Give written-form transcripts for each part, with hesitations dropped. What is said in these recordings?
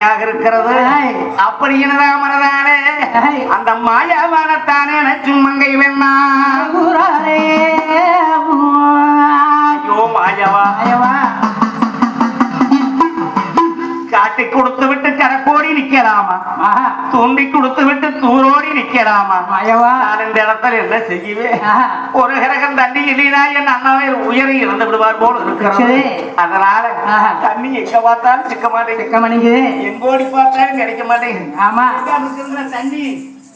இருக்கிறது அப்படி மனதானே அந்த மாயாவானத்தானே நச்சும் மங்கை வேணா ஐயோ மாயவா காட்டி கொடுத்து விட்டு கரக்கோடி நிக்கலாமா தூண்டி கொடுத்து விட்டு தூரோடி நிக்கலாமா நான் இந்த இடத்துல என்ன செய்வேன் ஒரு கிரகம் தண்ணி இல்லைனா என் அண்ணாவை உயரி இறந்து விடுவார் போல இருக்கிறது அதனால தண்ணி எங்க பார்த்தாலும் சிக்க மாட்டேங்குது எங்கோடி பார்த்தாலும் கிடைக்க மாட்டேங்குது ஆமா தண்ணி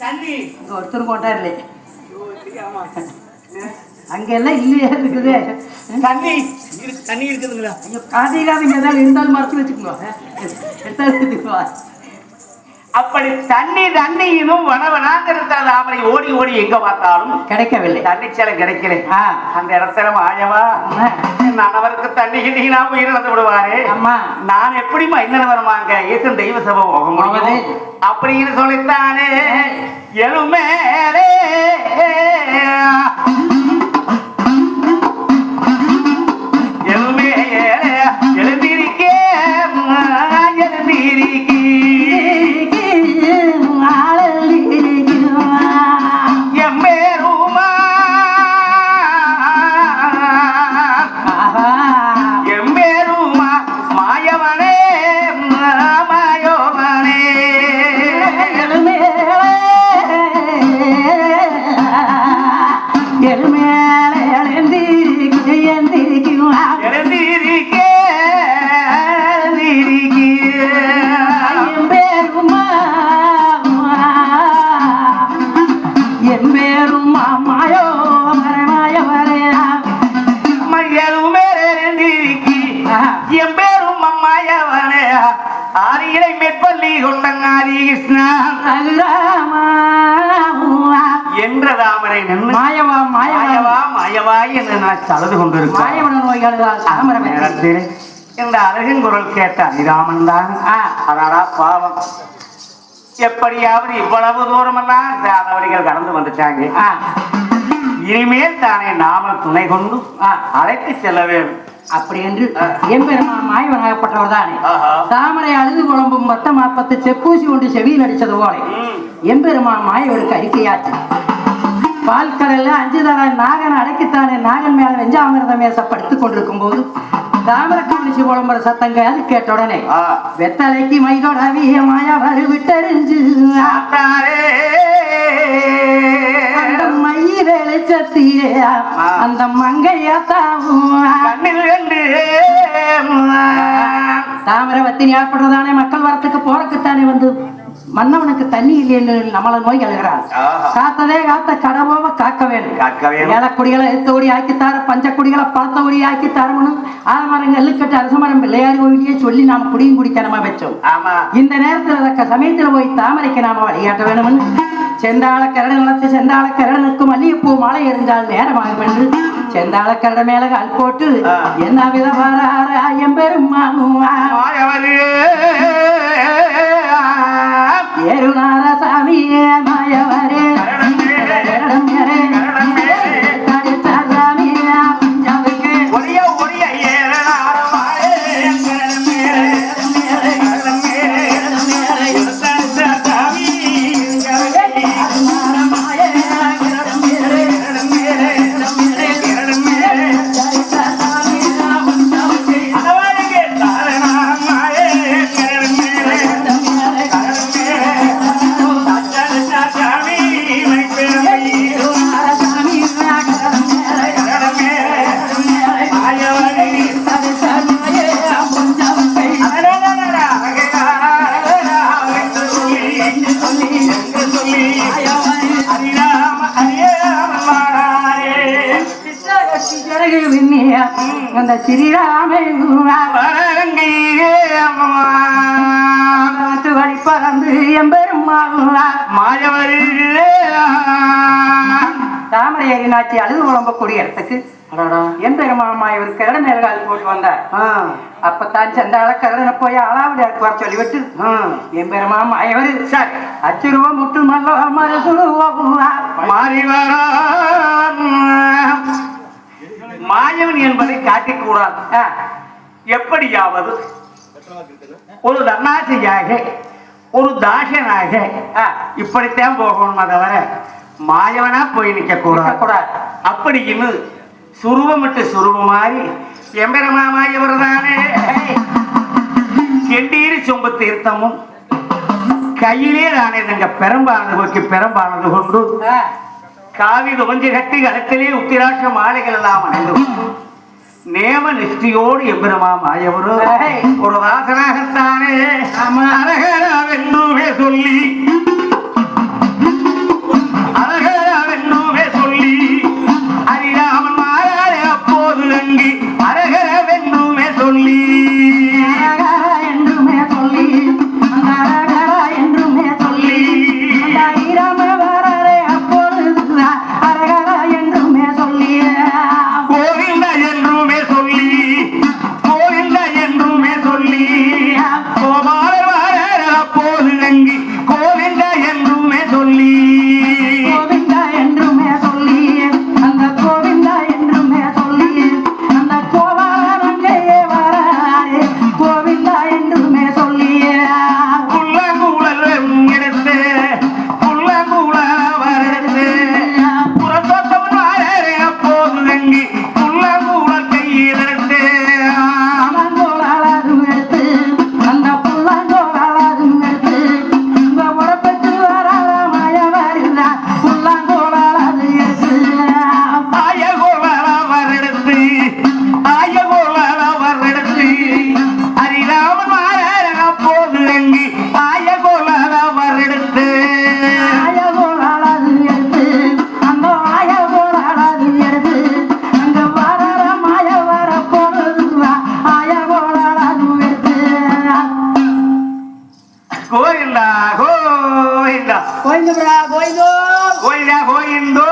தண்ணி ஒருத்தர் போட்டா இல்லை அங்கெல்லாம் இல்லையா இருக்குது தண்ணி தண்ணி இருக்குதுங்களா ஐயோ காதிகாவிங்க ஏதாவது இருந்தாலும் மறைச்சு வச்சுக்கோங்க அப்படி தண்ணி தண்ணி இதுவும் வனவனாங்கிறது அவரை ஓடி ஓடி எங்க பார்த்தாலும் கிடைக்கவில்லை தண்ணிச்சலம் கிடைக்கல அந்த இடத்துல மாயவா அவருக்கு தண்ணி கிட்டீங்கன்னா உயிர் வந்து விடுவாரு நான் எப்படிமா என்ன வருவாங்க ஈசன் தெய்வ சபை போக முடியும் அப்படின்னு சொல்லித்தானே எழுமேலே அழுது கொண்டிருக்கும் இந்த அழகின் குரல் கேட்ட அனிராமன் தான் அதாடா பாவம் எப்படியாவது இவ்வளவு தூரம் எல்லாம் சாதவடிகள் கடந்து வந்துட்டாங்க இனிமேல் தானே நாம துணை கொண்டு அழைத்து செல்ல வேண்டும் அப்படி என்று எம்பெருமா மாயவனாகப்பட்டவர் தானே தாமரை அழுது குழம்பும் மொத்தம் 40 செப்பூசி கொண்டு செவியில் அடிச்சது போல எம்பெருமா மாயவருக்கு அறிக்கையாச்சு பால்கடல்ல 5 தடவை நாகன் அடக்கித்தானே நாகன் மேல வெஞ்சாமிரத மேசப்படுத்திக் கொண்டிருக்கும் போது தாமரக்காட்சி புலம்புற சத்தங்க அது கேட்ட உடனே வெத்தலைக்கு மைதொடவிய மாயா வரு விட்டறிஞ்சு மைய வெளிச்சத்தியே அந்த மங்கையாத்தாவும் தாமரவத்தி ஞாபகப்படுறதானே மக்கள் வரத்துக்கு போறக்குத்தானே வந்து மன்னவனுக்கு தண்ணி இல்லைன்னு நம்மள நோய் எழுகிறார் காத்ததே காத்த கடவோவ காக்க வேணும் ஏலக்குடிகளை எழுத்தோடி ஆக்கித்தார பஞ்சக்குடிகளை பழத்தோடி ஆக்கி தரணும் ஆலமரம் நெல்லுக்கட்டு அரசமரம் பிள்ளையாரி கோவிலியே சொல்லி நாம் குடியும் குடிக்கணமா வச்சோம் இந்த நேரத்துல தக்க சமயத்துல போய் தாமரைக்கு நாம வழிகாட்ட வேணும்னு செந்தாள கரடு நிலத்து செந்தாள கரடனுக்கு மல்லிகைப்பூ மழை எரிஞ்சால் நேரமாகும் என்று செந்தாள கரட மேல கால் போட்டு என்ன வித வாராரா எம்பெருமானும் ஏருநார சாமியே மாயவரே அந்த ஸ்ரீராமே வழி பறந்து எம்பெருமா மாயவரி தாமரை ஏறினாச்சி அழுது குழம்பக்கூடிய இடத்துக்கு எம்பெருமா மாயவர் கரட மேல்கால் போட்டு வந்தார் அப்பத்தான் செந்தாள கரடனை போய் அளாவடியாருக்கு வர சொல்லிவிட்டு எம்பெருமா மாயவர் அச்சுருவ முட்டு நல்ல மரசுருவ மாறி வர மாயவன் என்பதை காட்டிக்கூடாது எப்படியாவது ஒரு தன்னாட்சியாக ஒரு தாசனாக இப்படித்தான் போகணுமா தவிர மாயவனா போய் நிக்க கூடாது. அப்படின்னு சுருவமிட்டு சுருவமாறி எம்பெருமாமாயவர் தானே கெண்டீரி சொம்பு தீர்த்தமும் கையிலே தானே தங்க பெரம்பானது போக்கி பெரம்பானது கொண்டு காவி துவஞ்சி கட்டி கலத்திலே உத்திராட்ச மாலைகள் எல்லாம் அடைந்து நேம நிஷ்டியோடு எம்பெருமாமாயவரு ஒரு தாசனாகத்தானே அரகராவென்றுமே சொல்லி அரகராவென்றுமே சொல்லி ஹரிராமன் மாயாரே அப்போது அங்கி அரகரவென்றுமே சொல்லி என்றுமே சொல்லி என்றுமே சொல்லி ஹரிராம வரரே அப்போது அரகரா என்றுமே சொல்லி கோவிந்த என்றுமே சொல்லி கோவிந்த என்றுமே சொல்லி கோபால வரர அப்போது அங்கி கோவிந்த என்றுமே சொல்லி கோவிந்தா என்றுமே சொல்லி அந்த கோவிந்தா என்றுமே சொல்லி அந்த கோபாலங்கையே வராரே கோவிந்தா என்றுமே சொல்லி புள்ளங்கூழல் எடுத்து புள்ளங்கூழல் வரத்து புறத்தோட்டம் வரர அப்போது அங்கி புள்ளங்கூழல் கையில் எடுத்து புல்லாங்கோளாலும் எடுத்து அந்த புல்லாங்கோளாலும் எடுத்து இந்த உடப்பட்டு வராத மாய வருதா புல்லாங்கோளாலும் எடுத்து ஆயகோளால வரடுத்து ஆயகோளால வரடுத்து ஹரிராமன் மாறர அப்போது அங்கி ஆயகோளால வரடுத்து ஆயகோளாலும் எடுத்து அந்த ஆயகோளாலும் எடுத்து அங்க வராத மாய வர போடுவா ஆயகோளாலும் எடுத்து கோயிந்தா கோயிந்தா கோயிந்தா கோயிந்தோ கோயிந்தா கோயிந்தோ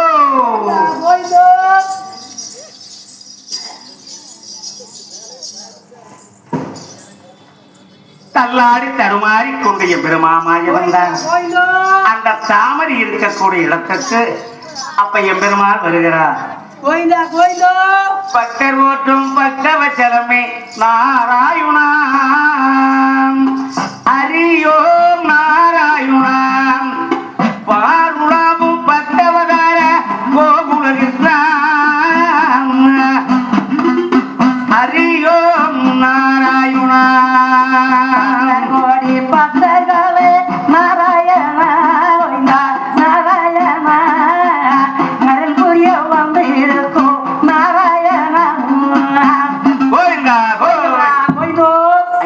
கோயிந்தோ தள்ளாடி தடுமாறி கொண்டு எம்பெருமாமாய வந்தான் கோயிந்தோ அந்த தாமரை இருக்கக்கூடிய இடத்துக்கு அப்ப எம்பெருமாள் வருகிறார் கோயிந்தா கோயிந்தோ பக்தர் ஓட்டும் பக்தவச்சலமே நாராயுணாம் அரியோம் நாராயுணாம் பாருளாவும் பக்தவதார கோகுல கிருஷ்ணாம் அரியோம் நாராயுணாம் கோடி பக்தர்களே நாராயணா நாராயணா அருள் புரிய வந்து இருக்கும் நாராயணா கோவிந்தா கோவிந்தா கோயிந்தோ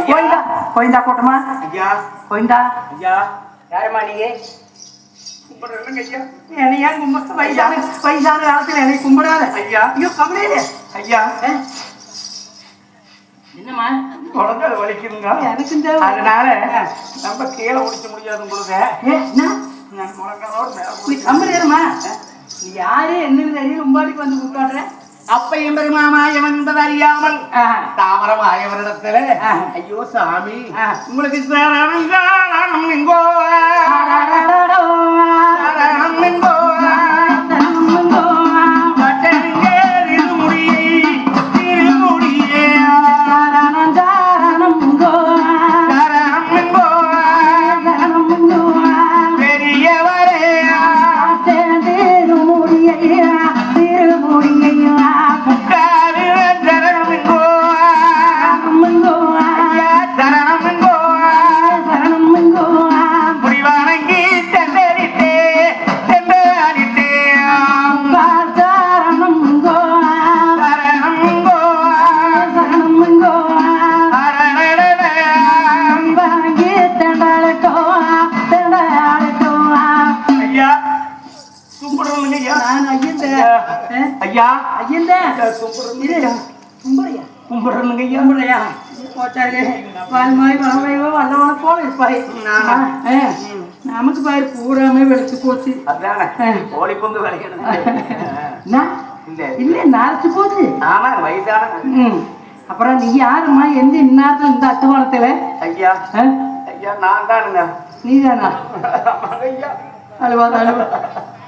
கோயிந்தா கோயிந்தா கூட்டமா ஐயா கோயிந்தா ஐயா யாருமா நீங்க கும்பிடுறேங்க ஐயா என்னையா கும்பிட்டு வயசான காலத்துல என்னை கும்பிடாத ஐயா ஐயோ கவலையே ஐயா என்னம்மா குழந்தை வலிக்குதுங்க எனக்கு இந்த அதனால நம்ம கீழே ஒடிக்க முடியாது உங்களுக்கு என்ன நான் முழங்காலோட மேல நீ கம்பெனிமா நீ யாரு என்னன்னு தெரியல உம்பாடிக்கு வந்து கூப்பிடுற அப்ப எம்பெருமாமாயம் என்பது அறியாமல் தாமரமாயவரிடத்துல ஐயோ சாமி உங்களுக்கு சரணம் சரணம் எங்கோ சரணம் எங்கோ பட்டனுங்க திருமுடியை திருமுடியே சரணம் எங்கோ பெரியவரே முக்காடு சரணம் எங்கோ ஐயா சரணம் எங்கோ முடிவானங்கி சென்றடித்தே சென்றடித்தே சரணம் எங்கோ ஐயா கும்பிடுறோங்க ஐயா ஐயா கும்பிடுறோங்க ஐயா நமக்கு பாரு பூராமே வெடிச்சு போச்சு அதானே கோழி கொண்டு விளையாடுது இல்ல இல்ல நரைச்சு போச்சு ஆமா வயசான அப்புறம் நீ யாருமா எந்த இந்நேரத்துல இந்த அத்துவானத்துல ஐயா ஐயா நான் தானுங்க நீதானா ஐயா அழுவாத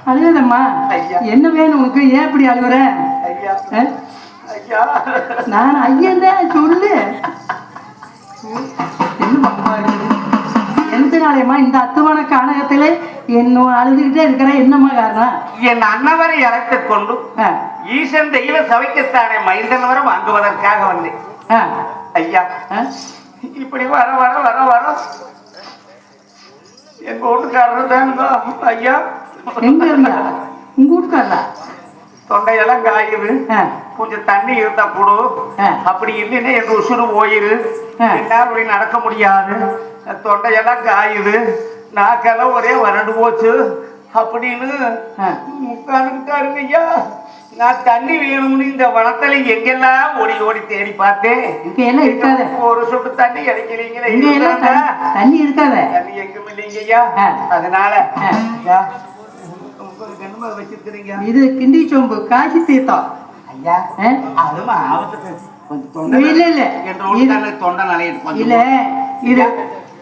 அழுதம்மா ஐயா. என்ன வேணும் உனக்கு ஏன் இப்படி அழுகுற ஐயா ஐயா நான் ஐயன் தான் சொல்லு என்ன பம்பா இருக்குது எந்த நாளையம்மா இந்த அத்துவான கானகத்துல என்ன அழுதுகிட்டே இருக்கிற என்னம்மா காரணம்? என் அண்ணவரை அழைத்துக் கொண்டு ஈசன் தெய்வ சபைக்குத்தானே மைந்தன் வர வாங்குவதற்காக வந்தேன். ஐயா இப்படி வர வர வர வர எங்க வீட்டுக்காரர் தானுங்க ஐயா. எங்க இருந்தா உங்க வீட்டுக்காரா? தொண்டையெல்லாம் காயுது, கொஞ்சம் தண்ணி இருந்தா கொடு, அப்படி இல்லைன்னா எங்க உசுறு போயிரு, என்ன அப்படி நடக்க முடியாது, தொண்டையெல்லாம் காயுது, நாக்கெல்லாம் ஒரே வறண்டு போச்சு அப்படின்னு உட்காந்துக்கிட்டாருங்க ஐயா. நான் தண்ணி வேணும்னு இந்த வனத்துல எங்கெல்லாம் ஓடி ஓடி தேடி பார்த்தேன். ஒரு சொட்டு தண்ணி கிடைக்கலீங்களே. தண்ணி இருக்காத, தண்ணி எங்கும் இல்லைங்க ஐயா. அதனால வச்சிருக்கிறீங்க இது கிண்டி சொம்பு காசி தீர்த்தம் ஐயா. அதுவும் ஆபத்துக்கு இல்ல இல்ல தொண்டை நிலையில இல்ல இது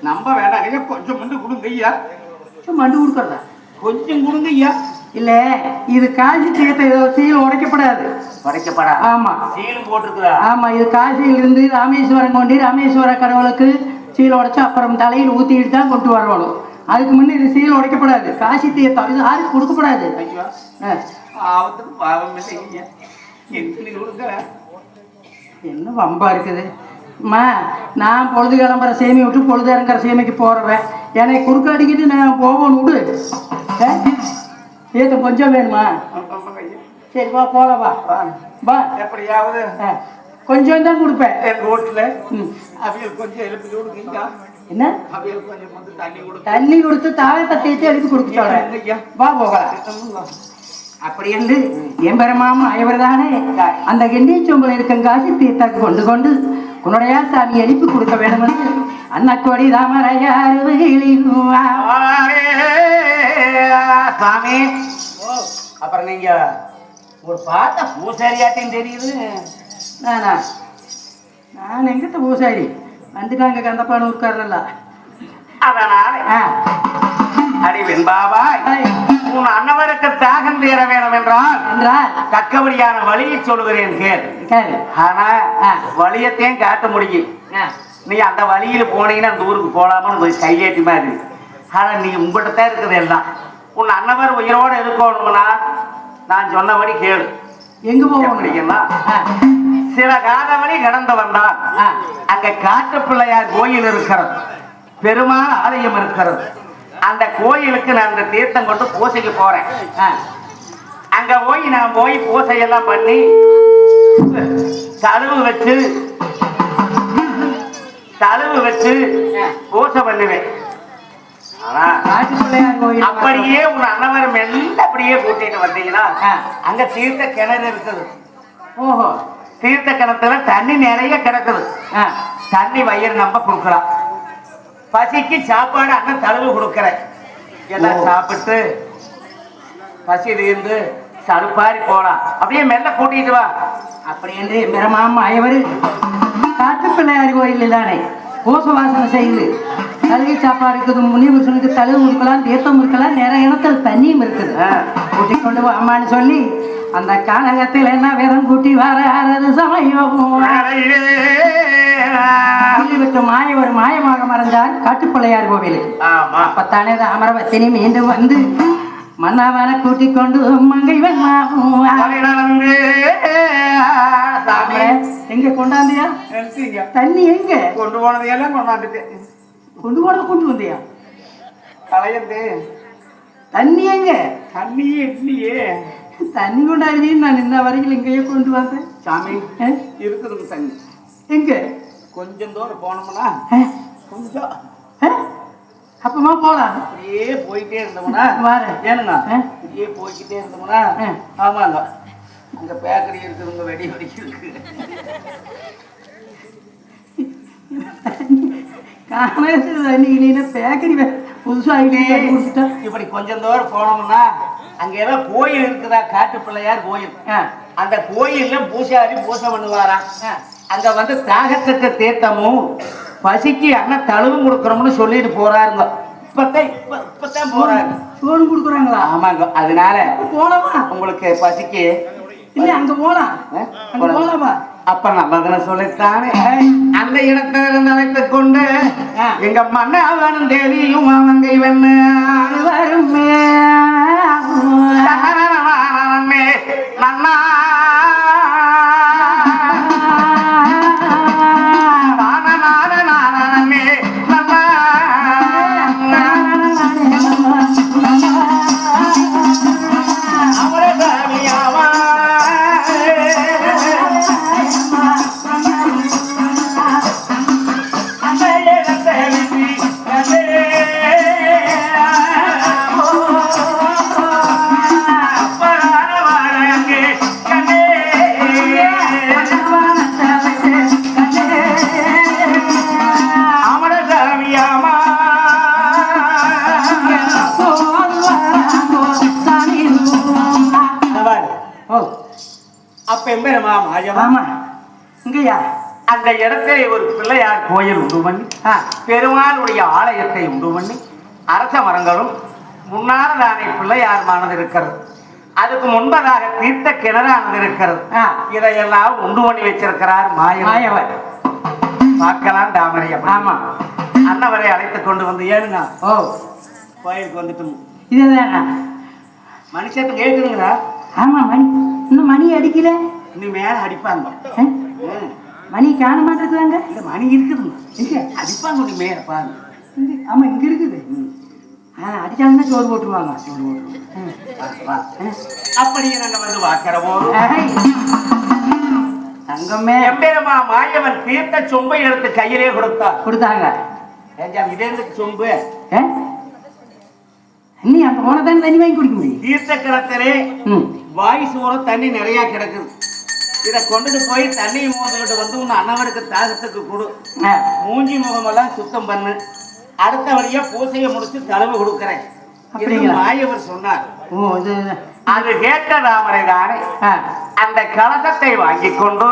நம்ப வேண்டாம் ஐயா. கொஞ்சம் மண்டு கொடுங்க ஐயா. மண்டு கொடுக்கறதா? கொஞ்சம் கொடுங்க ஐயா. இல்ல இது காசி தீர்த்தம், ஏதோ சீல் உடைக்கப்படாது. உடைக்கப்படாது? ஆமா, சீல் போட்டுருக்குதா? ஆமா, இது காசியில இருந்து ராமேஸ்வரம் கொண்டு ராமேஸ்வர கடவுளுக்கு சீல் உடைச்சு அப்புறம் தலையில் ஊத்திட்டு தான் கொண்டு வரணும். அதுக்கு முன்ன இது சீல் உடைக்கப்படாது. காசி தீர்த்தம் இது யாருக்கு கொடுக்கப்படாது. என்ன வம்பா இருக்குது அம்மா. நான் பொழுது கிளம்புற சேமி விட்டு பொழுது இறங்குற சேமிக்கு போறவன், என்னை குறுக்க அடிக்கிட்டு நான் போகணும் விடு. ஏத்த கொஞ்சம் வேணுமா? சரி வா போலாம், வா வா. எப்படியாவது கொஞ்சம் தான் கொடுப்பேன். எங்க வீட்டுல அவியல் கொஞ்சம் எழுப்பி கொடுங்க. என்ன தண்ணி கொடுத்து தாகத்தை தேய்ச்சி எடுத்து கொடுக்க சொல்றேன். வா போகலாம். அப்படி என்று எம்பெருமாமா ஐவர் தானே அந்த கெண்டிய சொம்பல் இருக்கும் காசி தீர்த்தாக்கு கொண்டு கொண்டு உன்னுடைய சாமி எழுப்பி கொடுக்க வேண்டும் என்று அன்னக்கோடி தாமரையாறு சாமி. அப்புறம் நீங்க ஒரு பார்த்த பூசாரியாட்டையும் தெரியுது. நான் எங்கிட்ட பூசாரி வந்துட்டாங்க கந்தப்பான உட்கார்றல. அதனால அடி வெண்பாபாய், உன் அன்னவருக்கு தாகம் தீர வேணும் என்றால் தக்கபடியான வழியை சொல்லுகிறேன் கேள். ஆனா வழியத்தையும் காட்ட முடியும். நீ அந்த வழியில போனீங்கன்னா அந்த ஊருக்கு போலாமான்னு போய் கையேட்டி மாதிரி. ஆனா நீ உங்கள்கிட்ட தான் இருக்குது எல்லாம். உன் அன்னவர் உயிரோட இருக்கணும்னா நான் சொன்னபடி கேளு. எங்க போக சில காலவழி கடந்து வந்தால் அங்க காட்டு பிள்ளையார் கோயில் இருக்கிறது, பெருமாள் ஆலயம் இருக்கிறது. அந்த கோயிலுக்கு நான் அந்த தீர்த்தம் கொண்டு பூசைக்கு போறேன். அங்க நான் போய் பூசையெல்லாம் பண்ணி தழுவு வச்சு பூசை பண்ணுவேன். அப்படியே உன் அன்னவர் மெல்ல அப்படியே கூட்டிட்டு வந்தீங்கன்னா அங்க தீர்த்த கிணறு இருக்குது. ஓஹோ, தீர்த்த கிணத்துல தண்ணி நிறைய கிடக்குது. தண்ணி வயிறு நம்ப கொடுக்கலாம். பசிக்கு சாப்பாடு அண்ணன் தழுவு கொடுக்கறேன். எல்லாம் சாப்பிட்டு பசி தீர்ந்து சலுப்பாரி போலாம். அப்படியே மெல்ல கூட்டிட்டு வா. அப்படி என்று பிரமாமா ஐவர் காட்டு பிள்ளையார் கோயில் தானே பூச வாசனை செய்து தழுவி சாப்பாடு இருக்குது. முனிவர்களுக்கு தழுவு கொடுக்கலாம், தீர்த்தம் இருக்கலாம், நிறைய இடத்துல தண்ணியும் இருக்குது. கூட்டி கொண்டு அம்மான்னு சொல்லி அந்த காலகத்தில் என்ன வேதம் கூட்டி வராது சமயம் விட்டு ஒரு மாயமாக மறைந்தார் காட்டுப்பிள்ளையார் கோவில். அப்பத்தானே அமரவத்தினி மீண்டும் வந்து மன்னாவன கூட்டி கொண்டு மங்கை எங்க கொண்டாந்தியா? தண்ணி எங்க கொண்டு போனதையெல்லாம் கொண்டாந்துட்டேன். கொண்டு போனத கொண்டு வந்தியா? கலையந்தே தண்ணி எங்க? தண்ணியே இல்லையே. தண்ணி கொண்டாடுவீன்னு நான் இந்த வரைக்கும் இங்கேயே கொண்டு வந்தேன். சாமி இருக்குதுங்க தண்ணி. எங்க? கொஞ்சம் தூரம் போனோம்னா கொஞ்சம் அப்பமா போலாம். அப்படியே போயிட்டே இருந்தோம்னா ஏனுங்க அப்படியே போய்கிட்டே இருந்தோம்னா ஆமாங்க அங்க பேக்கரி இருக்குதுங்க, வெடி வெடிக்கு இருக்கு. தண்ணி இல்லைன்னா பேக்கரி புதுசா இப்படி கொஞ்சம் தூரம் போனோம்னா அங்க ஏதோ கோயில் இருக்குதா, காட்டு பிள்ளையார் கோயில். அந்த கோயில்ல பூசாரி பூசை பண்ணுவாரா. அங்க வந்து தாகத்துக்கு தீர்த்தமும் பசிக்கு அண்ணன் தழுவும் கொடுக்குறோம்னு சொல்லிட்டு போறாருங்க. இப்பதான் போறாரு. சோறு கொடுக்குறாங்களா? ஆமாங்க. அதனால போலாமா? உங்களுக்கு பசிக்கு இல்ல அங்க போலாம். அங்க போலாமா? அப்ப நல்லதுன்னு சொல்லித்தானே அந்த இடத்துல இருந்து அழைத்துக் கொண்டு எங்க மன்னவனும் தேவியும் அவங்கை வெண்ணு வருமே மன்னா அந்த இடத்திலே ஒரு பிள்ளையார் கோயில் உண்டு பண்ணி பெருமாளுடைய ஆலயத்தை உண்டு பண்ணி அரச மரங்களும் முன்னாரதானே பிள்ளையார்மானது இருக்கிறது. அதுக்கு முன்பதாக தீர்த்த கிணறானது இருக்கிறது. இதையெல்லாம் உண்டு பண்ணி வச்சிருக்கிறார் மாயவர். பார்க்கலாம் தாமரையா. ஆமா, அண்ணவரை அழைத்துக் கொண்டு வந்து ஏனுங்க. ஓ, கோயிலுக்கு வந்துட்டு இதுதான் மனுஷத்து கேட்குதுங்களா? ஆமா, மணி இன்னும் மணி அடிக்கல. இன்னும் மேல அடிப்பாங்க. மணி காண மாட்டேங்குதாங்க. இந்த மணி இருக்குதுங்க, அடிப்பாங்க. ஒன்று மேல பாருங்க. ஆமா, இங்க இருக்குது. அடிச்சாங்கன்னா சோறு போட்டுருவாங்க. அப்படியே நாங்க வந்து பார்க்கிற போது தங்கமே எம்பெருமா மாயவன் தீர்த்த சொம்பை எடுத்து கையிலே கொடுத்தாங்க. இதே சொம்பு நீ அங்க போனதான் தண்ணி வாங்கி குடிக்க முடியும். தீர்த்த கிணத்திலே வாய் சூரம் தண்ணி நிறைய கிடக்குது. இதை கொண்டுட்டு போய் தண்ணியை மோந்துக்கிட்டு வந்து உன் அண்ணவருக்கு தாகத்துக்கு கொடு. மூஞ்சி முகமெல்லாம் சுத்தம் பண்ணு. அடுத்த வழியா பூசையை முடிச்சு தளவு கொடுக்கிறேன். மாயவர் சொன்னார். அது கேட்ட ராமரை தானே அந்த கலசத்தை வாங்கி கொண்டு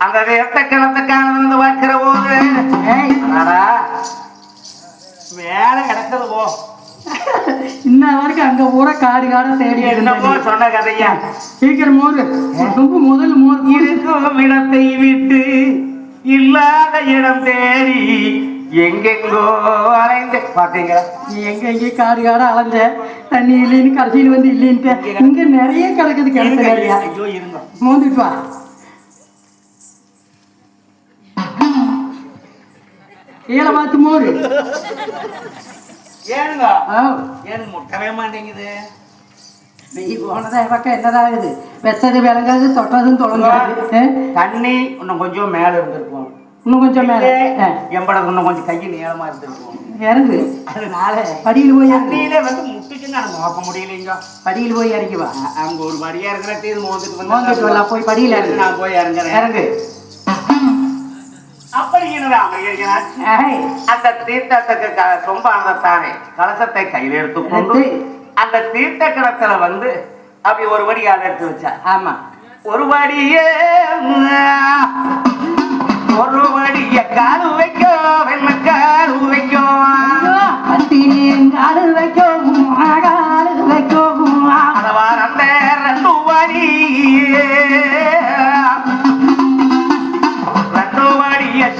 அந்த தீர்த்த கிணத்துக்கான பார்க்கிற போது மேல கிடக்குது. போ இன்ன வரைக்கும் அங்க பூரா காடு காட தேடி என்னப்போ சொன்ன கதையா. சீக்கிரம் மோரு ரொம்ப முதல்ல மோர் இருக்கும் இடத்தை விட்டு இல்லாத இடம் தேடி எங்கெங்கோ அலைந்து பாத்தீங்களா. நீ எங்க காடு காட அலைஞ்ச தண்ணி இல்லைன்னு கடைசியில் வந்து இல்லைன்ட்டு இங்க நிறைய கிடக்குது. கிடக்கு நிறையா. இருங்க, மோந்துட்டு வா. ஏழை பார்த்து மோரு. ஏனுங்க ஏனுங்க முட்டவே மாட்டேங்குது. வெயில் போனதா பக்கம் என்னதாகுது. வெச்சது விளங்காது, தொட்டதும் தொடங்காது. தண்ணி இன்னும் கொஞ்சம் மேல இருந்திருக்கும். இன்னும் கொஞ்சம் மேல எம்படது இன்னும் கொஞ்சம் கையை நீளமா இருந்திருக்கும். இறங்கு. அதனால படியில் போய் தண்ணியிலே வந்து முட்டுச்சுன்னு நான் நோக்க முடியலைங்க. படியில் போய் இறங்கிவா. அங்க ஒரு படியா இருக்கிற மோந்துட்டு வரலாம். போய் படியில் இறங்கு. நான் போய் இறங்குறேன். இறங்கு. அப்படி அந்த தீர்த்தத்துக்கு சொம்பானதானே கலசத்தை கையில் எடுத்துக்கொண்டு அந்த தீர்த்த கிணத்துல வந்து அப்படி ஒரு வடியாக எடுத்து வச்சா. ஆமா, ஒரு வடிய காலு வைக்கும், வெண்ண காலு வைக்கும், காலு வைக்கும், காலு வைக்கும். அதவா அந்த ரெண்டு வடிய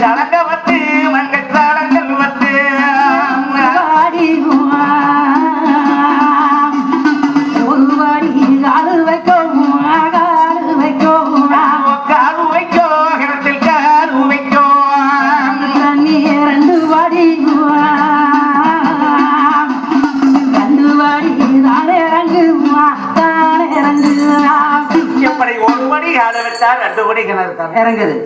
சலங்க வந்து மங்க சலங்கள் வந்து ஒரு வாடி காலு வைக்கும், காலு வைக்கும், காலு வைக்கும், கிணத்தில் காலு வைக்கும். தண்ணி ரெண்டு வாடி தானே இறங்குமா, தானே இறங்குமா. எப்படி ஒரு மணி கால வச்சா ரெண்டு மணி கிணறு இறங்குது.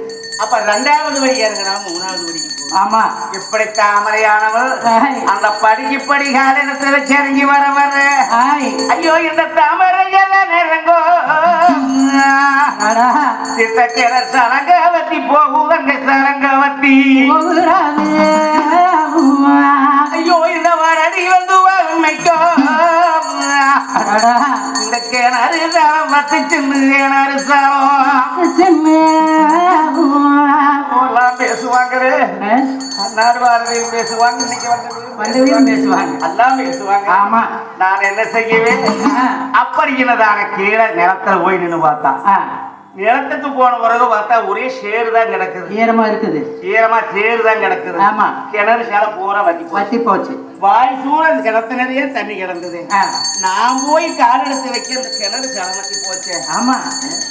அப்ப ரெண்டாவது வழி இறங்குறா மூணாவது வழிக்கு. ஆமா, எப்படி தாமரையானவள் அந்த படிக்கு படி காலத்துல வச்சு இறங்கி வர ஐயோ இந்த தாமரையெல்லாம் நெருங்கோ சித்தக்கிற சலங்கவத்தி போகுதங்க சலங்கவத்தி. ஐயோ இந்த வரடி வந்து உண்மைக்கோ இந்த கிணறு சாலம் பத்து சின்ன கிணறு சாலம் பேசுவாங்க. பேசுவாங்க, பேசுவாங்க, எல்லாம் பேசுவாங்க. ஆமா, நான் என்ன செய்யவேன் அப்படின்னதான கீழே நிலத்துல போய் நின்று பார்த்தா நிலத்துக்கு போன பிறகு பார்த்தா ஒரே சேரு தான் கிடக்குது. ஈரமா இருக்குது. ஈரமா சேரு தான் கிடக்குது. ஆமா. கிணறு சேலை பூரா வத்தி போச்சு. வாய் சூழ அந்த கிணத்து நிறைய தண்ணி கிடந்தது. நான் போய் கால் எடுத்து வைக்க அந்த கிணறு சேலை வத்தி போச்சு. ஆமா,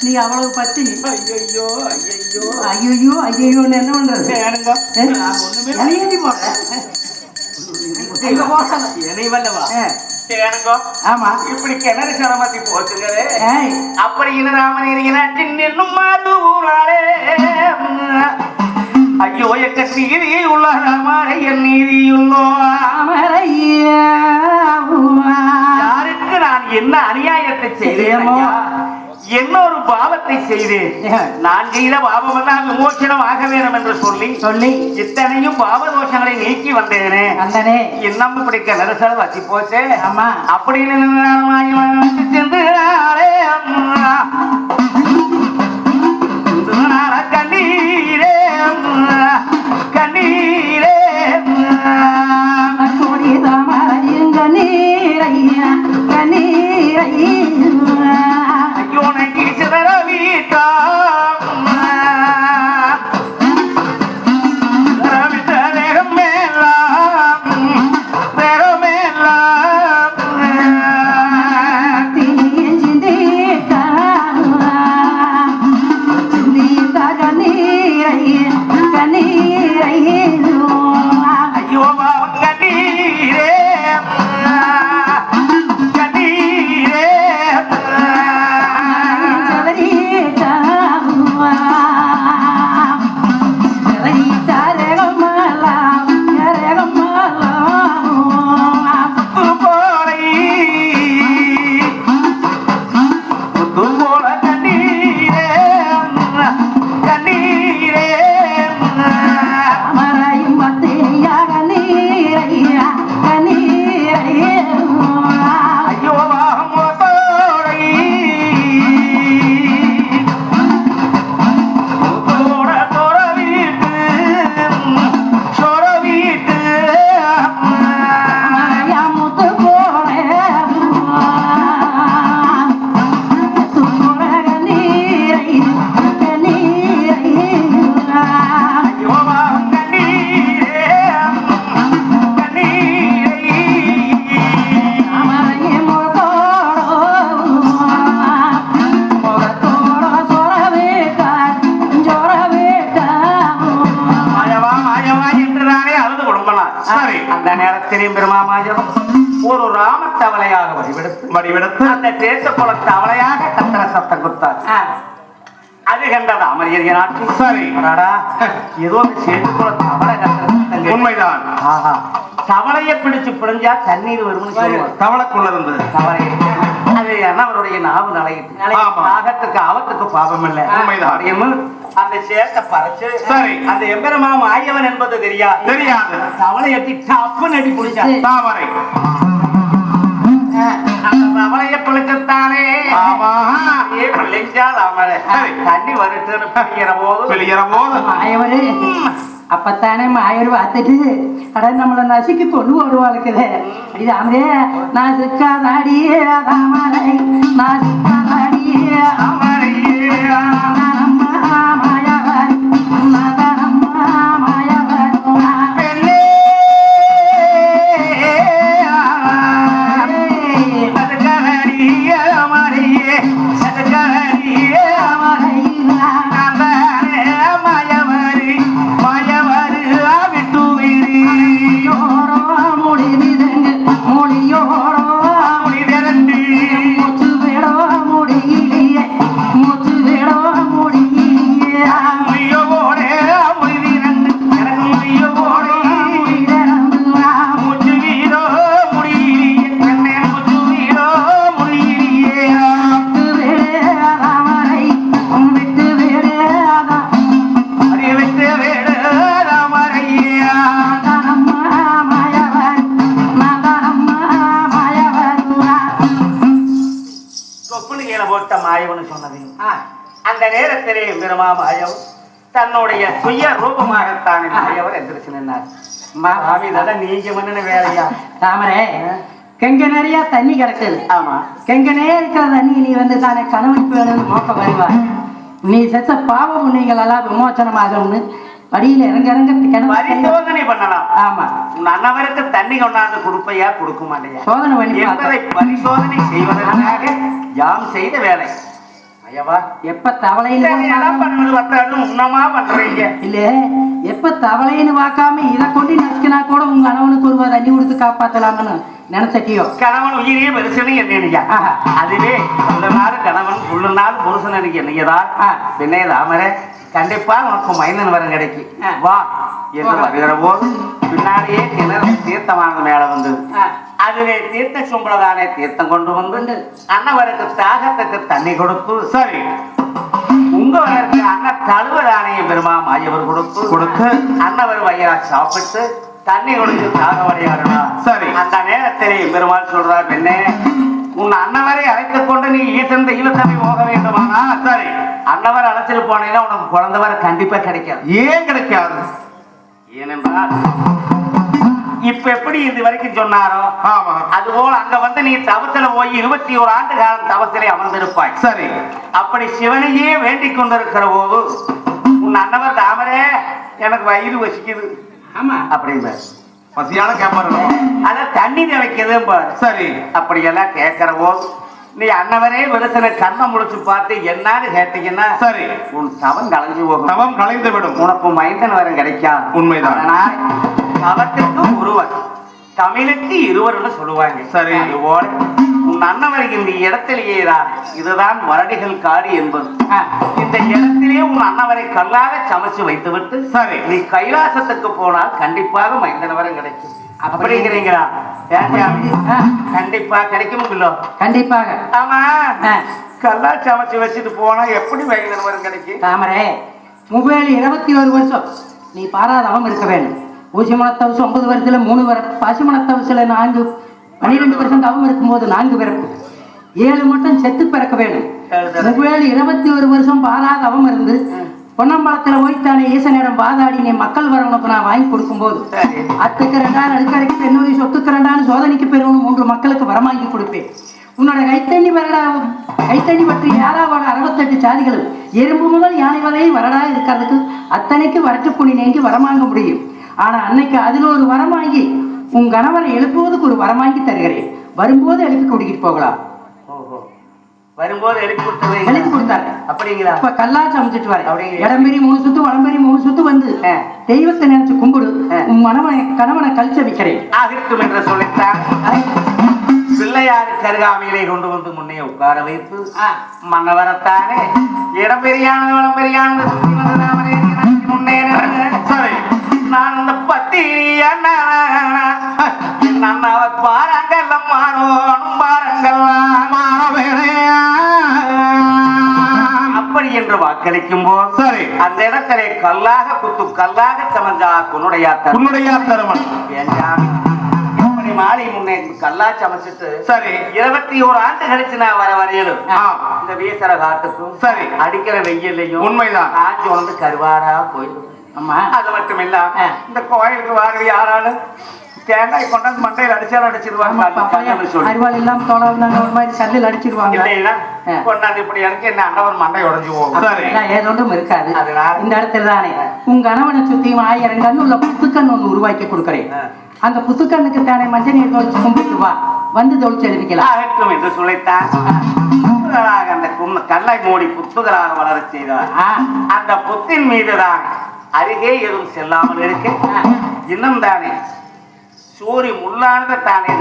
நீ அவ்வளவு பத்தி ஐயோ ஐயோ ஐயோ ஐயோன்னு என்ன பண்றது? ஒண்ணுமே போடுறேன் ஆமா, இப்படி கிணறு சிரமத்தி போச்சுங்களே. அப்படின்னு ராமன் மாடு ஊராளே. ஐயோ எக்க நீதி உள்ள ராமாரை என் நீதியுள்ளோ. யாருக்கு நான் என்ன அநியாயத்தை செய்தேன், என்ன ஒரு பாவத்தை செய்தேன், நான் செய்த பாவம் எல்லாம் விமோசனம் ஆக வேண்டும் என்று சொல்லி இத்தனையும் பாவ தோஷங்களை நீக்கி வந்தேனே. இன்னும் பிடிக்க நெரிசல் வச்சு போச்சு. அப்படின்னு சென்று கண்ணீரே கண்ணீரே கண்ணீரையா கண்ணீரையா உனக்கு சிதற வீட்டா வேகம் மேலாம் வேகம் மேலாம் கண்ணீரை ஐயோ கண்ணீரே கண்ணீரே அந்த நேரத்திலே பெருமாமாஜம் ஒரு ராம தவளையாக வடிவெடுத்து அந்த தேச குல தவளையாக கத்திர சத்தம் கொடுத்தார். அது கண்டது அமரியரிய நாட்டில். சரி ஏதோ சேத்துக்குள்ள தவளை கத்திர உண்மைதான். தவளையை பிடிச்சு பிடிஞ்சா தண்ணீர் வரும்னு தவளைக்குள்ள இருந்தது. தவளை அது அவருடைய நாவு நாகத்துக்கு அவத்துக்கு பாவம் இல்லை. உண்மைதான். அந்த சேட்டை பறிச்சு சரி அந்த எம்பெருமான் ஆயவன் என்பது தெரியாது. தவளை எட்டி டப்புன்னு எட்டி பிடிச்சா தாமரை அந்த தவளைய பிடிக்கத்தானே பிள்ளைஞ்சால் அமரை தண்ணி வருட்டுன்னு பிழிகிற போது ஆயவரு அப்பத்தானே மாயர் பார்த்துட்டு அட நம்மளை நசுக்கி கொண்டு வருவாளுக்குது. இது அங்கே நசுக்காதாடியே தாமரை நசுக்காதாடியே அமரையே அந்த நேரத்திலே பெருமாமாயம் தன்னுடைய சுய ரூபமாகத்தான் மாயவர் எந்திரிச்சு நின்றார். நீங்க மன்னன வேலையா தாமரை கெங்க நிறைய தண்ணி கிடக்குது. ஆமா, கெங்கனே இருக்கிற தண்ணி நீ வந்து தானே கணவனுக்கு வேணும்னு நோக்க வருவார். நீ செத்த பாவ புண்ணியங்கள் எல்லாம் விமோச்சனமாகும்னு படியில இறங்க கிணறு பரிசோதனை பண்ணலாம். ஆமா, உன் அண்ணவருக்கு தண்ணி கொண்டாந்து கொடுப்பையா கொடுக்க மாட்டேயா சோதனை பண்ணி என்பதை பரிசோதனை செய்வதற்காக யாம் செய்த வேலை. ஐயவா, எப்ப தவளைன்னு பண்ணுவது பத்தாலும் உன்னமா பண்றீங்க இல்ல, எப்ப தவளைன்னு பார்க்காம இதை கொண்டு நச்சுக்கினா கூட உங்க கணவனுக்கு ஒரு ரூபாய் தண்ணி கொடுத்து காப்பாத்தலாம்னு நினைச்சட்டியோ? கணவன் உயிரியே பெருசனு என்னையா? அதுவே சொல்ல நாள் கணவன் உள்ள நாள் புருஷன் எனக்கு என்னையதா பின்னே ராமரே கண்டிப்பா உனக்கு மைந்தன் வரம் கிடைக்கும் வா என்று வருகிற போது பின்னாடியே கிணறு தீர்த்தமான மேல வந்து அதிலே தீர்த்த சும்பளதானே தீர்த்தம் கொண்டு வந்து அண்ணவருக்கு தாகத்துக்கு தண்ணி கொடுத்து சரி உங்கவருக்கு அண்ணன் தழுவதானே பெருமா மாயவர் கொடுத்து அண்ணவர் வயிறா சாப்பிட்டு தண்ணி கொடுத்து தாகவடையாருனா சரி அந்த நேரத்திலே பெருமாள் சொல்றார் பெண்ணே உன் அண்ணவரை அழைத்துக் கொண்டு நீ ஈசன் தெய்வத்தமை போக வேண்டுமானா சரி அண்ணவர் அழைச்சிட்டு போனீங்கன்னா உனக்கு குழந்தை வர கண்டிப்பா கிடைக்காது. ஏன் கிடைக்காது? ஏனென்றால் இப்ப எப்படி இது வரைக்கும் சொன்னாரோ அதுபோல அங்க வந்து நீ தவத்துல போய் 21 ஆண்டு காலம் தவத்திலே அமர்ந்திருப்பாய். சரி, அப்படி சிவனையே வேண்டிக் கொண்டிருக்கிற போது உன் அண்ணவர் தாமரே எனக்கு வயிறு வசிக்குது ஆமா அப்படிங்க பசியான கேப்பாரு அத தண்ணி நினைக்குது சரி அப்படியெல்லாம் கேட்கிற போது நீ அண்ணவரே விருசனை கண்ணை முடிச்சு பார்த்து என்னன்னு கேட்டீங்கன்னா சரி உன் தவம் கலைஞ்சு போகும். தவம் கலைந்து விடும். உனக்கு மைந்தன் வரம் கிடைக்காது. உண்மைதான். தவத்திற்கு ஒருவர் தமிழுக்கு இருவர்னு சொல்லுவாங்க. சரி, அதுபோல உன் அண்ணவருக்கு இந்த இடத்திலேயே தான் இதுதான் வரடிகள் காடு என்பது. இந்த இடத்திலே உன் அண்ணவரை கல்லாக சமைச்சு வைத்து விட்டு சரி நீ கைலாசத்துக்கு போனால் கண்டிப்பாக மைந்தன் வரம் கிடைக்கும். அப்படிங்கிறீங்களா? கண்டிப்பா கிடைக்கும். கண்டிப்பாக. ஆமா, கல்லா சமைச்சு வச்சுட்டு போனா எப்படி மைந்தன் வரம் கிடைக்கும்? தாமரே 21 வருஷம் நீ பாராதவம் இருக்க வேண்டும். ஊசி மனத்தவசு 9 வருஷத்துல 3 வரப்பு, பசு மனத்தவசுல 4 12 வருஷம் தவம் இருக்கும்போது 4 பிறப்பு, 7 மட்டும் செத்து பிறக்க வேண்டும். 21 வருஷம் பாராதவம் இருந்து பொன்னம்பலத்துல போய்த்தானே ஈசனிடம் வாதாடி நீ மக்கள் வர உனக்கு நான் வாங்கி கொடுக்கும் போது அத்துக்கு 2 அடுக்கரைக்கு பெண்ணூரி சொத்துக்கு 2 சோதனைக்கு பெண்ணு 3 மக்களுக்கு வரமாங்கி கொடுப்பேன். உன்னோட கைத்தண்ணி வரடா, கைத்தண்ணி பற்றி 7ஆவது 68 சாதிகளும் எறும்பு முதல் யானை வரை வரடா இருக்கிறதுக்கு அத்தனைக்கு வரட்டு புனி நீங்கி வரமாங்க முடியும். ஆனா அன்னைக்கு அதில் ஒரு வரம் வாங்கி உன் கணவரை எழுப்புவதுக்கு ஒரு வரம் வாங்கி தருகிறேன். வரும்போது எழுப்பி கூட்டிகிட்டு போகலாம். வரும்போது எழுப்பி கொடுத்தாரு. அப்படிங்களா? இப்ப கல்லா சமைச்சிட்டு வர இடம்பெரி 3 சுத்து வடம்பெரி 3 சுத்து வந்து தெய்வத்தை நினைச்சு கும்பிடு. உன் கணவனை கழிச்ச வைக்கிறேன் ஆகிருக்கும் என்று சொல்லித்தான் பிள்ளையாறு கருகாமையிலே கொண்டு வந்து முன்னே உட்கார வைத்து மன்னவரத்தானே இடம்பெரியானது வடம்பெரியானது முன்னே சரி நான் அந்த பத்திரியார் பாரங்கல்ல மாறோனும் பாரங்கல்லாம் அப்படி என்று வாக்களிக்கும் போது சரி அந்த இடத்திலே கல்லாக குத்து கல்லாக சமஞ்சா குன்னுடைய தருமன் இப்படி மாலை முன்னே கல்லா சமைச்சிட்டு சரி 21 ஆண்டு கழிச்சு நான் வர வரையிலும் இந்த வீசர காட்டுக்கும் சரி அடிக்கிற வெயிலையும் உண்மைதான் காஞ்சி உணர்ந்து கருவாரா போயிடும். ஆமா, அது மட்டும் இல்ல இந்த கோயிலுக்கு வாங்க யாராலும் தேங்காய் கொண்டாந்து மண்டையில் அடிச்சிருவாங்க. அரிவாள் இல்லாம தோழர் மாதிரி சல்லில் அடிச்சிருவாங்க. கொண்டாந்து இப்படி எனக்கு என்ன அண்ணவர் மண்டை உடஞ்சு போகும். ஏதொன்றும் இருக்காது. இந்த இடத்துல தானே உங்க கணவனை சுத்தியும் 1000 கண்ணு உள்ள புத்துக்கண் ஒன்று உருவாக்கி கொடுக்குறேன். அந்த புத்துக்கண்ணுக்கு தானே மஞ்சள் நீர் தொழிச்சு கும்பிட்டு வா வந்து தொழிச்சு எழுதிக்கலாம் என்று சொல்லித்தான் அந்த கல்லை மூடி புத்துகளாக வளர செய்தார். அந்த புத்தின் மீதுதான் அருகே எதுவும் செல்லாமல் இருக்க இன்னும் தானே சூரிய முள்ளானது தானே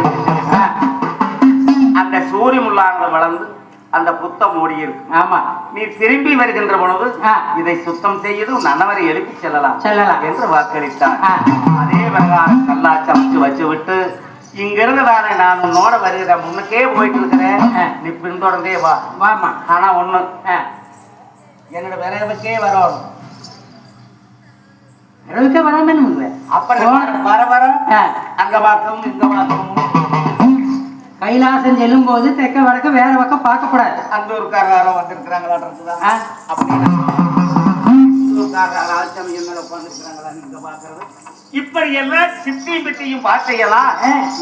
அந்த சூரிய முள்ளானது வளர்ந்து அந்த புத்தம் மூடி இருக்கு. ஆமா, நீ திரும்பி வருகின்ற பொழுது இதை சுத்தம் செய்து நன்னவரை எழுப்பி செல்லலாம் என்று வாக்களித்தார். அதே பிரகாரம் கல்லா சமைச்சு வச்சு விட்டு இங்கிருந்து தானே நான் உன்னோட வருகிற முன்னுக்கே போயிட்டு இருக்கிறேன். நீ பின்தொடர்ந்தே வா. வாமா, ஆனா ஒண்ணு என்னோட விரைவுக்கே வரணும். கைலாசம் செல்லும் போது தெக்க வடக்க வேற பக்கம் பார்க்க கூடாது. அந்த ஒரு காரணம் வந்திருக்கிறாங்களா இப்படி எல்லாம் சித்தி பித்தியும் பார்த்தையெல்லாம்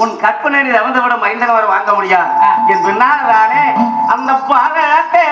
உன் கற்பனை ரவந்த விட மைந்தனவர் வாங்க முடியாது. என் பின்னால்தானே அந்த பாராட்டே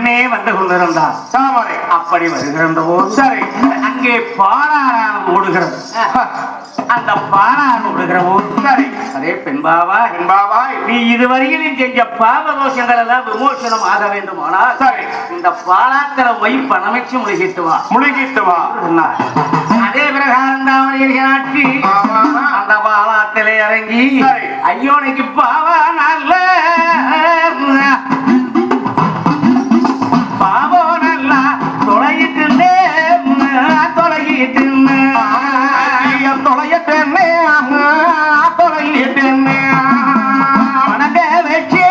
முன்னே வந்து கொண்டிருந்தார். தாமரை அப்படி வருகின்ற போது சரி அங்கே பாலாறு ஓடுகிறது. அந்த பாலாறு ஓடுகிற போது சரி அதே பெண்பாவா என்பாவாய் நீ இதுவரையில் நீ செஞ்ச பாவ தோஷங்கள் எல்லாம் விமோசனம் ஆக வேண்டுமானால் சரி இந்த பாலாக்களை போய் பணமைச்சு முழுகிட்டு வா முழுகிட்டு வா சொன்னார். அதே பிரகாரம் தான் அவர்கள் ஆட்சி ஆமா. அந்த பாலாத்திலே இறங்கி சரி. ஐயோனைக்கு பாவா நல்ல பாவோ நல்லா தொலையிட்டு தொலைகிட்டு தொலையத்தேன்னே தொலையிட்டேன்னே வணங்க வச்சு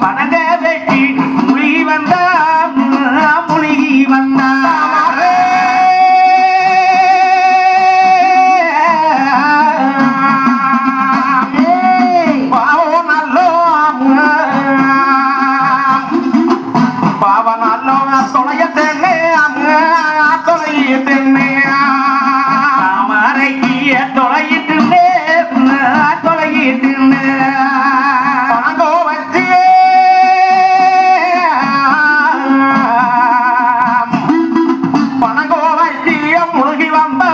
வணங்க வெட்டி முழுகி வந்தா முழுகி வந்தா பாவம் நல்லோ பாவம் நல்லோ தொலையத்தேன்னே தொலையிட்டேன்னே தாமரைக்கிய தொலையிட்டு தொலையிட்டு பணங்கோ வச்சு பணங்கோ வச்சு முழுகி வந்தா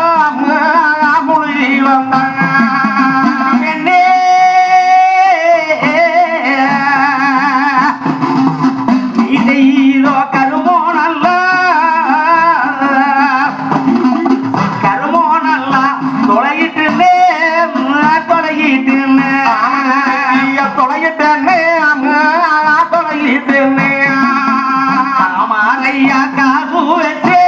முழுகி வந்தா என்னே நீ செய்தோ கருமோ நல்லா கருமோ நல்லா தொலையிட்டு தொலையிட்டு தொலையிட்டேன்னே தொலையிட்டேன்னே ஆமாங்கய்யா காசு வச்சு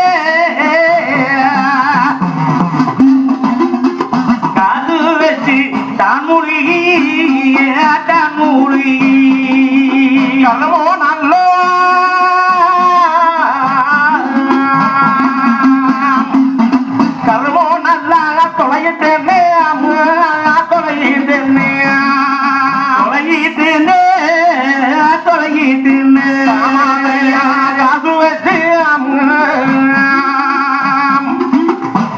காசு வச்சு தான் மூழ்கி கலவோ நல்லோ கலவோ நல்லா தொலையிட்டேன்னே தொலையிட்டேன்னே தொலையிட்டு தொலையிட்டு காசு வச்சு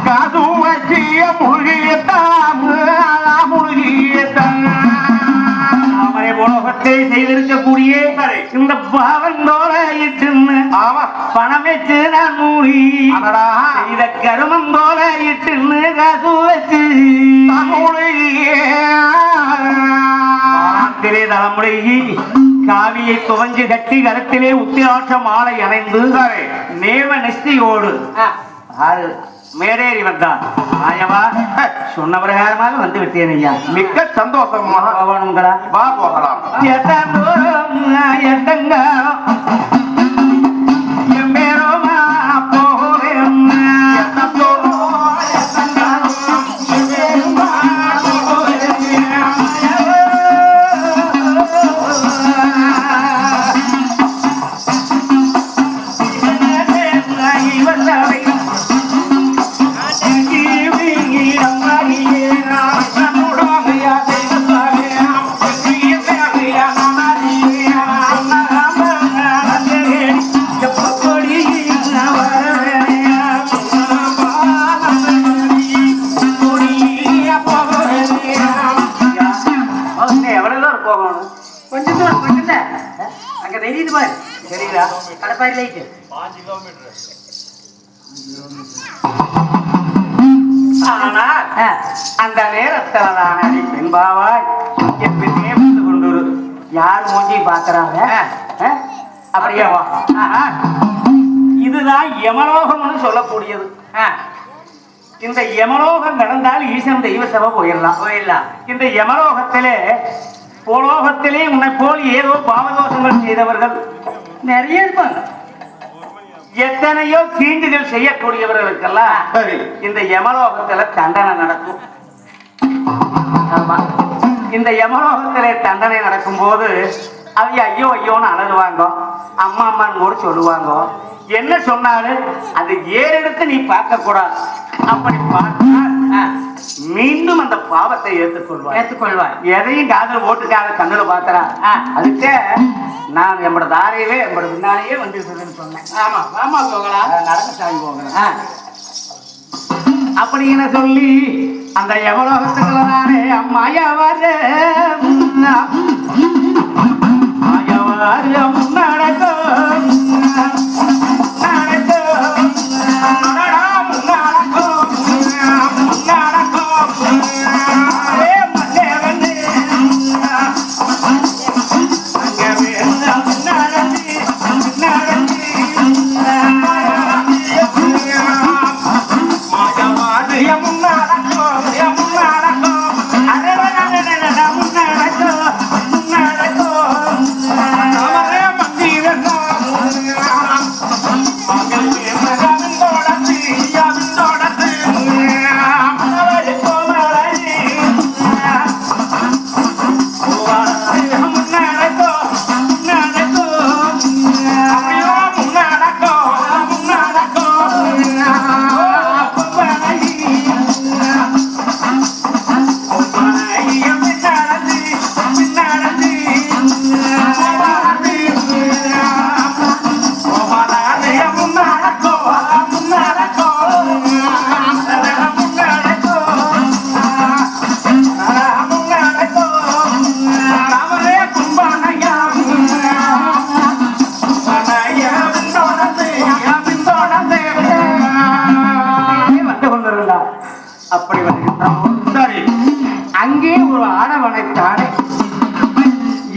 காசு வச்சு முழுகிட்டாம் முழுகிட்டாம் அவரை உலகத்தை செய்திருக்கக்கூடிய இந்த பாவந்தோட இட்டுன்னு ஆமா பணம் வச்சு நான் மூடி அடடா. இத கருமம் போல இட்டுன்னு காசு வச்சு பாலத்திலே தலைமுறையி காவியை துவஞ்சு கட்டி கருத்திலே உத்திராட்ச மாலை அணைந்து நேம நிஷ்டையோடு ஆறு மேடேறி வந்தான். ஆயவா சொன்ன பிரகாரமாக வந்து விட்டேன் ஐயா. மிக்க சந்தோஷமா போகணுங்களா? வா போகலாம் எத்தன் தூரம் எத்தங்க எம்பேரோமா போகிறேன் கொஞ்சம் தூரம் கொஞ்சம் தான் அங்க தெரியுது பாரு சரிங்களா? கடப்பாரி லைட்டு ஆனா அந்த நேரத்துல தானே பெண்பாவாய் எப்படியே வந்து கொண்டு யார் மூஞ்சி பாக்குறாங்க அப்படியே வா. இதுதான் யமலோகம்னு சொல்லக்கூடியது. இந்த யமலோகம் நடந்தால் ஈசன் தெய்வ சபை போயிடலாம். இந்த யமலோகத்திலே புலோகத்திலே உன்னை போல் ஏதோ பாவதோஷங்கள் செய்தவர்கள் நிறைய இருப்பாங்க. எத்தனையோ தீண்டுகள் செய்யக்கூடியவர்களுக்கெல்லாம் சரி இந்த யமலோகத்துல தண்டனை நடக்கும். ஆமா, இந்த யமலோகத்திலே தண்டனை நடக்கும் போது அவங்க ஐயோ ஐயோன்னு அலறுவாங்க, அம்மா அம்மான்னு கூட சொல்லுவாங்க. என்ன சொன்னாலும் அது ஏறெடுத்து நீ பார்க்க கூடாது. அப்படி பார்த்தால் மீண்டும் அந்த பாவத்தை ஏற்றுக்கொள்வார். எதையும் காதல் ஓட்டுக்காத கண்ணுல பாத்துறா. அதுக்கு நான் என்னோட தாரையவே என்னோட பின்னாலேயே வந்துருக்குதுன்னு சொன்னேன். ஆமா ஆமா போகலாம். நடக்க சாமி போகிறேன் அப்படின்னு சொல்லி அந்த எவலோகத்துக்குள்ள நானே அம்மாயா வர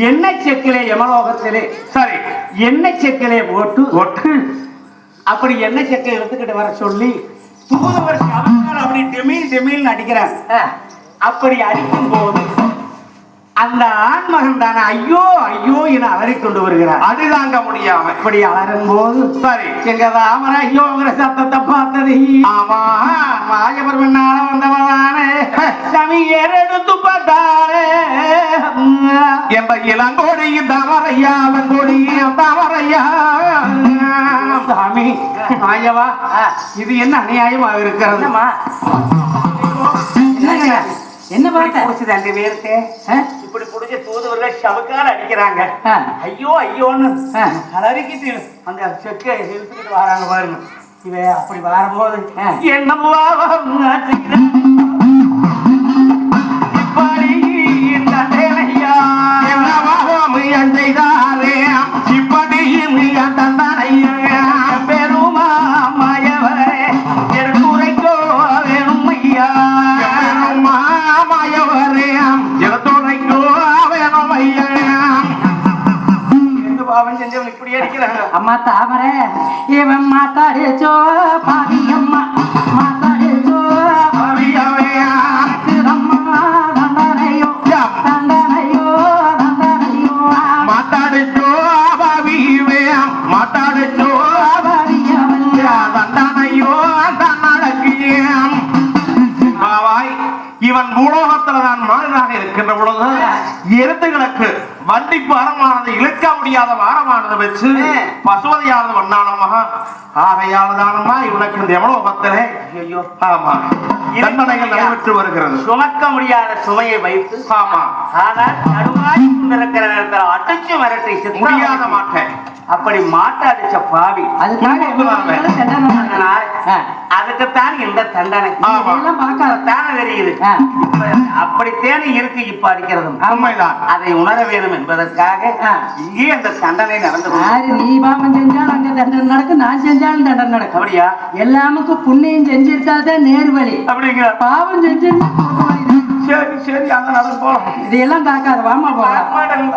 எண்ணெய் செக்கிலே யமலோகத்திலே சரி எண்ணெய் செக்கிலே போட்டு ஒட்டு அப்படி எண்ணெய் செக்கை எடுத்துக்கிட்டு வர சொல்லி தூதுவர் அவர்கள் அப்படி டெமீல் டெமீல் அடிக்கிறாங்க. அப்படி அடிக்கும் போது அந்த ஆண்மகன் தானே ஐயோ ஐயோ என அலறி கொண்டு வருகிறார். அடிதாங்க முடியாம அப்படி அலறும் போது சரி எங்க ராமர ஐயோங்கிற சத்தத்தை பார்த்தது ஆமா மாயபர்மனால வந்தவனானே சாமி எடுத்து பார்த்தாரே என்ற இளங்கோடி தவறையா வெங்கோடி தவறையா சாமி மாயவா இது என்ன அநியாயமாக இருக்கிறது? என்னங்க என்ன பார்த்த புடிச்சது அந்த பேருக்கு இப்படி புடிச்ச தூதுவர்கள் சவுக்கால் அடிக்கிறாங்க. ஆ. ஐயோ ஐயோன்னு ஆ. அலறிக்கிட்டு அந்த செக்கை இழுத்துக்கிட்டு வராங்க பாருங்க. இவன் அப்படி வரும்போது ஆ. என்னம்மா இப்படி தந்தையா செய்தாரே இப்படி தந்தாரையா பெருமா மாயவரே எடுத்துரைக்கோ வேணும் ஐயா மாயவரேம் ஜலத்துறைக்கோ வேணும் ஐயா எந்த பாவம் செஞ்சவன் இப்படி அடிக்கிறாங்க. அம்மா தாமரை இவன் மாத்தாடிச்சோ பாதி அம்மா மாத்தாடிச்சோ அம்மா தண்டனையோ தண்டனையோ தண்டனையோ மாத்தாடுச்சோ பாவிவேம் மாத்தாடுச்சோ தண்டனையோ தன்னடக்கியம் பாவாய் இவன் பூலோகத்துல தான் மனிதனாக இருக்கின்ற பொழுது எருதுகளுக்கு வண்டி பாரமானது இழுக்க முடியாத பாரமானது வச்சு பசுவதியானது வண்ணானம்மா ஆகையானதானம்மா இவனுக்கு இந்த எவ்வளோகத்திலே ஐயோ ஆமா தண்டனைகள் நடைபெற்று வருகிறது சுமக்க முடியாத சுமையை வைத்து ஆமா ஆனால் நடுவாய் கொண்டிருக்கிற நேரத்தில் அடிச்சு மிரட்டி சித்திரம் முடியாத மாட்டேன் அப்படி மாட்ட அடிச்ச பாவி அதுக்குத்தான் இந்த தண்டனை ஆமா. தானே தெரியுது. ஆ. இப்ப அப்படித்தானே இருக்கு இப்ப அடிக்கிறது. உண்மைதான். அதை உணர வேண்டும் என்பதற்காக ஆ. இங்கே அந்த தண்டனை நடந்து கொண்டு- யாரு நீ பாவம் செஞ்சாலும் அங்க தண்டனை நடக்கும் நான் செஞ்சாலும் தண்டனை நடக்கும் அப்படியா எல்லாமுக்கும் புண்ணியம் செஞ்சிருக்காதான் நேர் வழி அப்படிங்கிற பாவம் செஞ்சிருந்தா குறுக்கு வழி தான். சரி சரி அங்க நடந்து போலாம். இதையெல்லாம் தாக்காத வாமா போகலாம் மாட்டேன்.